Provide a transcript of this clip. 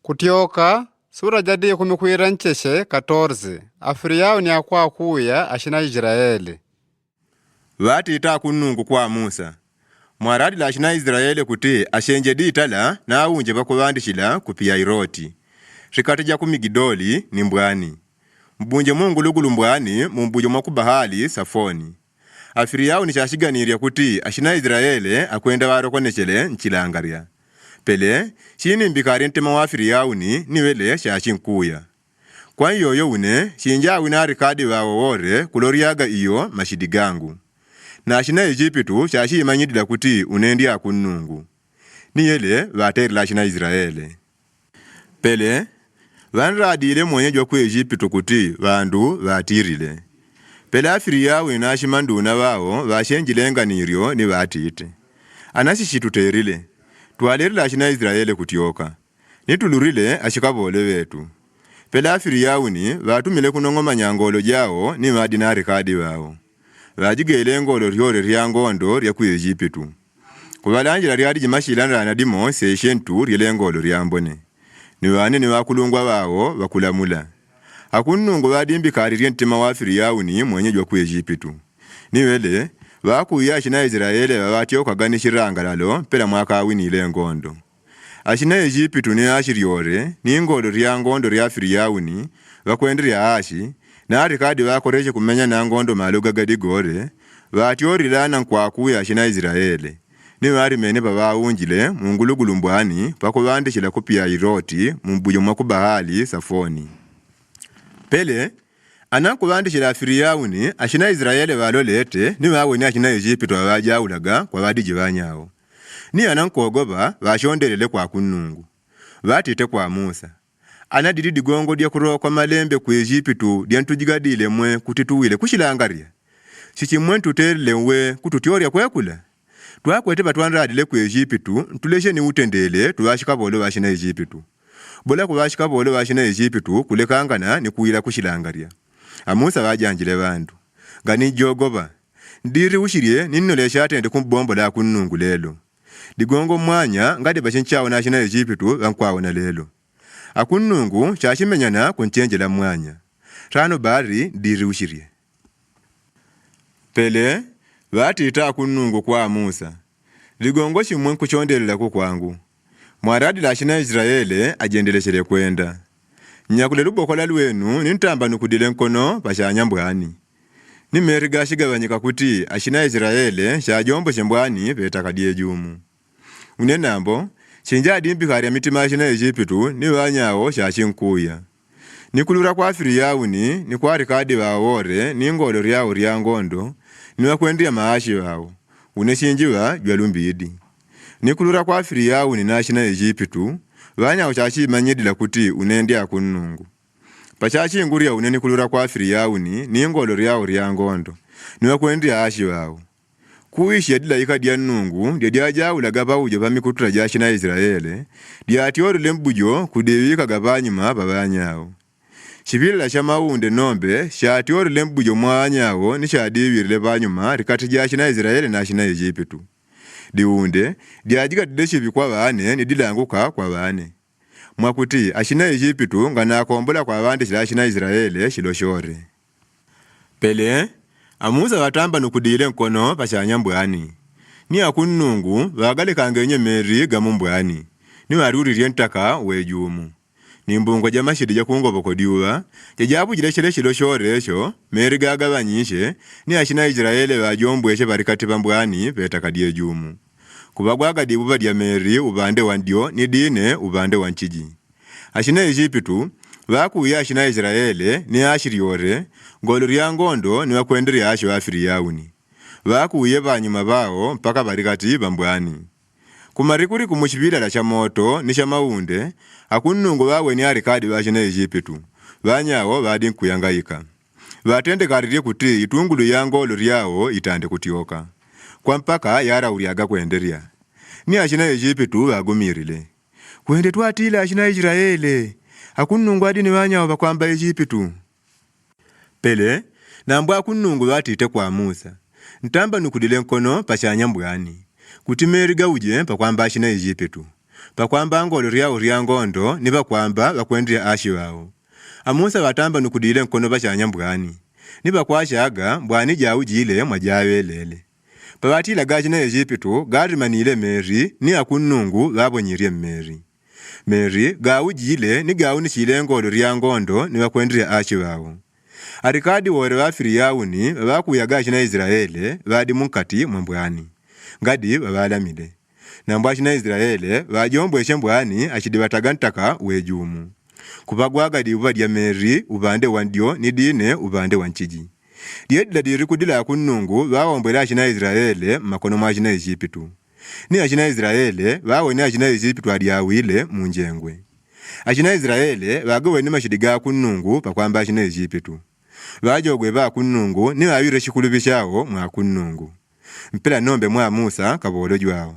Kutioka, sura jadi kumikwira ncheshe 14. Afiri yao ni akwa kuya ashina Israeli. Vatita kunungu kwa Musa. Mwaradi la ashina Israeli kuti ashenje ditala na aunje bakuvandishila kupia iroti. Rikatija kumigidoli ni mbwani. Mbunje mungu lugulu mbwani mbunje mwakubahali safoni. Afiri yao ni chashiganiria kuti ashina Israeli akwenda warokonechele nchilangaria. Pele, shini mbikari ntema wa afiri yao ni wele shashinkuya. Kwa yoyo une, shinja winari kadi wawore kuloriaga iyo mashidigangu. Na ashina Ejipitu shashi imanyidila kuti unendi akunungu. Ni yele vateri la ashina Israeli. Pele, vanradile mwenye kwa Ejipitu kuti vandu vatirile. Pele afiri yao inashimanduna wao vashenjilenga nirio ni vatite. Anasishituterile. Tuwalerila ashina Israeli kutioka. Nitulurile ashikabole wetu. Pele afiri yao ni vatumile kunongoma nyangolo jao ni madinari kadi wao. Vajigele ngolo ryore ryangondo rya ku Ejipitu. Kubalangira ryadi jimashilana na dimo seishentu ryele ngolo ryambone. Ni wane ni wakulungwa wao wakulamula. Akunungu vadimbi kariri ntima wa afiri yao ni mwenye ku Ejipitu. Ni wele vakuya ashina Israeli wavatioka ganishiranga lalo pela mwaka awini ile ngondo. Ashina Ejipitu ni ashiriore ni ngolo ryangondo rya afiri yao ni vakwenderia ashi na arikadi wakoreshe kumenya na ngondo maluga gadigore vatiorilana nkwakuya ashina Israeli. Ni wari mene babaunjile mungulugulu mbwani pakuvandishila kupia iroti mumbujo mwakubahali safoni. Pele, anakuvandishila afiri yao ni ashina Israeli walolete ni wawe ni ashina Ejipitu wawajaulaga kwa vadiji wanyao. Ni anankogoba vashondelele kwa kunungu. Vatite kwa Musa. Anadidi digongo dia kuro kwa malembe ku Ejipitu dia ntujigadile mwe kutituwile kushilangaria. Chichi mwe tuterile mwe kututioria kwekula. Tuwakwete batuandradile ku Ejipitu ntuleshe ni utendele tuwashikabole washina Ejipitu. Bola kuwashikabole washina Ejipitu kulekangana ni kuila kushilangaria. Amusa wajanjile bandu. Gani jogoba. Ndiri ushirie ninolesha atende kumbombo la kunungu lelo. Digongo mwanya ngade bashinchawo na ashina Ejipitu wankwawo na lelo. Akunungu chashimenyana kunchenjela mwanya. Rano bari ndiri ushirie. Pele, vatita akunungu kwa Musa. Ligongo shimwe kuchondelela kukwangu. Mwaradi la ashina Israeli ajendeleshere kwenda. Nyakule lubokola lwenu nintamba nukudile nkono pashanya mbwani. Ni meriga shigabanyika kuti ashina Israeli shajombo shembwani petakadie jumu. Unenambo, shinja dimbikari ya mitima ashina Ejipitu ni wanyawo shashinkuya. Nikulura kwa afiri yao ni kwa rikadi wawore ni ngolo ryao ryangondo ni wakwendia maashi wao. Uneshinjiwa jwalumbidi. Nikulura kwa afiri yao ni na ashina Ejipitu wanyawo shashi manyedila kuti unendia kunungu. Pachachi nguria unenikulura kwa afiri yao ni ngolo ryao ryangondo ni wakwendia ashi wao. Kuishi yadila ikadia nungu, dia jaula gaba ujo pamikutura jashina Israeli, dia atiori lembujo kudewika gabanyuma babanyao. Shibila shamaunde nombe, shatiori lembujo mwanyao ni shadiwiri lebanyuma rikati jashina Israeli na ashina Ejipitu. Diunde, dia jiga dideshivi kwa wane ni dilanguka kwa wane. Mwakuti, ashina Ejipitu ngana kombola kwa wande shila ashina Israeli shiloshore. Pele, Amusa watamba nukudile nkono pashanya mbwani. Ni akunungu wagale kangenye meri gamu mbwani. Ni waruri rientaka wejumu. Ni mbungo jamashidi jakungo bokodiwa. Jajabu jileshele shiloshore esho, meri gaga wanyishe, ni ashina Israeli wajombu eshe barikati mbwani petakadie jumu. Kubagwaga dibuba dia meri ubande wandio ni dine ubande wanchiji. Ashina Ejipitu, wakuya ashina Israeli ni ashiriore, ngolo ryangondo ni wakwenderi asho afiri yauni. Wakuye banyuma bao mpaka barikati bambwani. Kumarikuri kumushibila la chamoto ni shamaunde, akunungu wawe ni arikadi wa ashina Ejipitu. Wanyawo wadi nkuyangayika. Watende kariri kuti itungulu yangolo ryao itande kutioka. Kwa mpaka yara uriaga kwenderia. Ni ashina Ejipitu wagumirile. Kwende tuatila ashina Israeli. Akunungu adi ni wanyawo bakwamba Ejipitu. Pele, nambwa akunungu watite kwa Musa. Ntamba nukudile nkono pashanya mbwani. Kutimeriga uje pakwamba ashina Ejipitu. pakwamba ngolo ryao rya ngondo ni bakwamba bakwendria ashi wao. Amusa batamba nukudile nkono bashanya mbwani. Ni bakwashaga mbwani jawu jile mwajawelele. Pabatila gaji na Egyptu garimanile Meri ni akunungu babonyirie Meri. Meri gawu jile ni gawu ni chile ngolo rya ngondo ni bakwendria ashi wao. Arikadi wore wafiri yauni bakuya gaji na Israele badi munkati mwambwani. Ngadi babalamide. Na mbwashi na Israele bajombweshe mbwani ashidibataga wejumu. Kubagwagadi ubadya Meri ubande wandyo ni dine ubande wanchiji. Diedla diri kudila kunungu bawombwela ashina Israele makono mwashina Egyptu. Ni ashina Israele bawone ashina Egyptu adiyawile munjengwe. Ashina Israele bagawe ni mashidiga kunungu pakwamba ashina Egyptu. Bajogwe ba kunungu ni babire shikulubishao mwa kunungu. Mpela nombe mwa Musa kabolo jwao.